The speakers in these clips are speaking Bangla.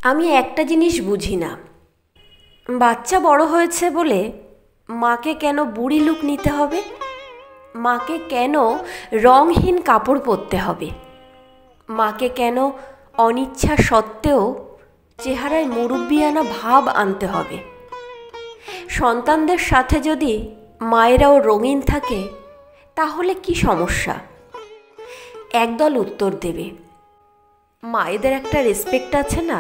আমি একটা জিনিস বুঝি না, বাচ্চা বড় হয়েছে বলে মাকে কেন বুড়ি লুক নিতে হবে? মাকে কেন রঙহীন কাপড় পরতে হবে? মাকে কেন অনিচ্ছা সত্ত্বেও চেহারায় মুরব্বিয়ানা ভাব আনতে হবে? সন্তানদের সাথে যদি মায়েরাও রঙিন থাকে তাহলে কি সমস্যা? একদল উত্তর দেবে, মায়েদের একটা রেসপেক্ট আছে না,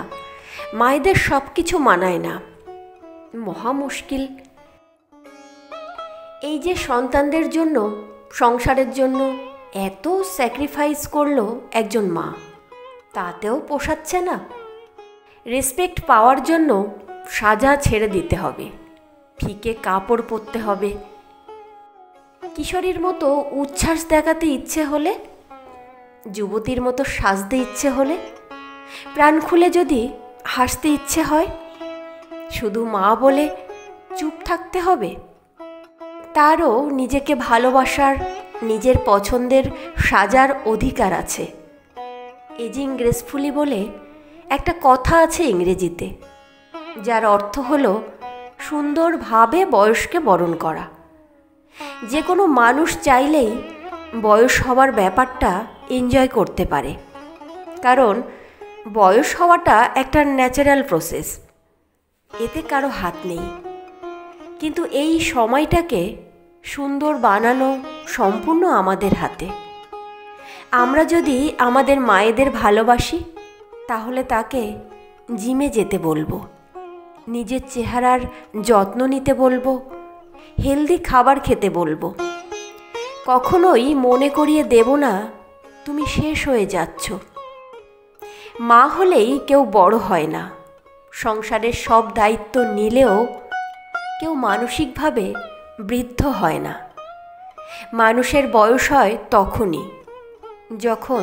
মায়েদের সব কিছু মানায় না। মহা মুশকিল। এই যে সন্তানদের জন্য, সংসারের জন্য এত স্যাক্রিফাইস করলো একজন মা, তাতেও পোষাচ্ছে না। রেসপেক্ট পাওয়ার জন্য সাজা ছেড়ে দিতে হবে, ফিকে কাপড় পরতে হবে। কিশোরীর মতো উচ্ছ্বাস দেখাতে ইচ্ছে হলে, যুবতীর মতো সাজতে ইচ্ছে হলে, প্রাণ খুলে যদি হাসতে ইচ্ছে হয়, শুধু মা বলে চুপ থাকতে হবে? তারও নিজেকে ভালোবাসার, নিজের পছন্দের সাজার অধিকার আছে। এজিং গ্রেসফুলি বলে একটা কথা আছে ইংরেজিতে, যার অর্থ হলো সুন্দরভাবে বয়সকে বরণ করা। যে কোনো মানুষ চাইলেই বয়স হওয়ার ব্যাপারটা এনজয় করতে পারে, কারণ বয়স হওয়াটা একটা ন্যাচারাল প্রসেস, এতে কারো হাত নেই। কিন্তু এই সময়টাকে সুন্দর বানানো সম্পূর্ণ আমাদের হাতে। আমরা যদি আমাদের মায়েদের ভালোবাসি, তাহলে তাকে জিমে যেতে বলবো, নিজের চেহারার যত্ন নিতে বলবো, হেলদি খাবার খেতে বলবো। কখনোই মনে করিয়ে দেব না তুমি শেষ হয়ে যাচ্ছ। মা হলেই কেউ বড় হয় না, সংসারের সব দায়িত্ব নিলেও কেউ মানসিকভাবে বৃদ্ধ হয় না। মানুষের বয়স হয় তখনই যখন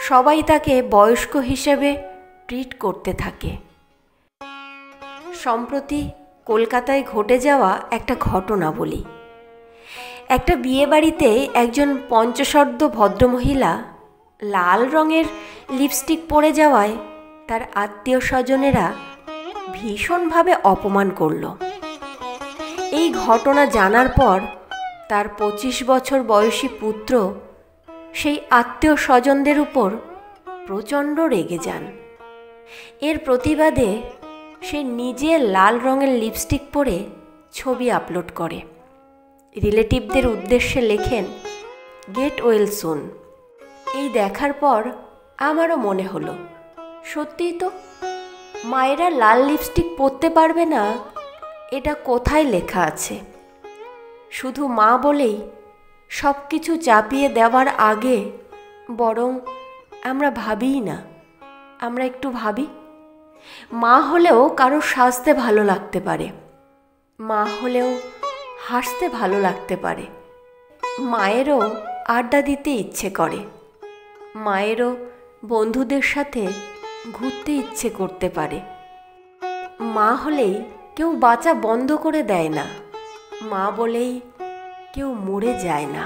সবাই তাকে বয়স্ক হিসেবে ট্রিট করতে থাকে। সম্প্রতি কলকাতায় ঘটে যাওয়া একটা ঘটনা বলি। একটা বিয়েবাড়িতে একজন পঞ্চসর্ধ ভদ্রমহিলা লাল রঙের লিপস্টিক পরে যাওয়ায় তার আত্মীয় স্বজনেরা ভীষণভাবে অপমান করল। এই ঘটনা জানার পর তার 25 বছর বয়সী পুত্র সেই আত্মীয় স্বজনদের উপর প্রচণ্ড রেগে যান। এর প্রতিবাদে সে নিজে লাল রঙের লিপস্টিক পরে ছবি আপলোড করে, রিলেটিভদের উদ্দেশ্যে লেখেন, গেট ওয়েল সুন। এই দেখার পর আমারও মনে হলো, সত্যিই তো, মায়েরা লাল লিপস্টিক পরতে পারবে না এটা কোথায় লেখা আছে? শুধু মা বলেই সব কিছু চাপিয়ে দেওয়ার আগে বরং আমরা ভাবিই না। আমরা একটু ভাবি, মা হলেও কারো সাজতে ভালো লাগতে পারে, মা হলেও হাসতে ভালো লাগতে পারে, মায়েরও আড্ডা দিতে ইচ্ছে করে, মায়েরও বন্ধুদের সাথে ঘুরতে ইচ্ছে করতে পারে। মা হলেই কেউ বাঁচা বন্ধ করে দেয় না, মা বলেই কেউ মরে যায় না।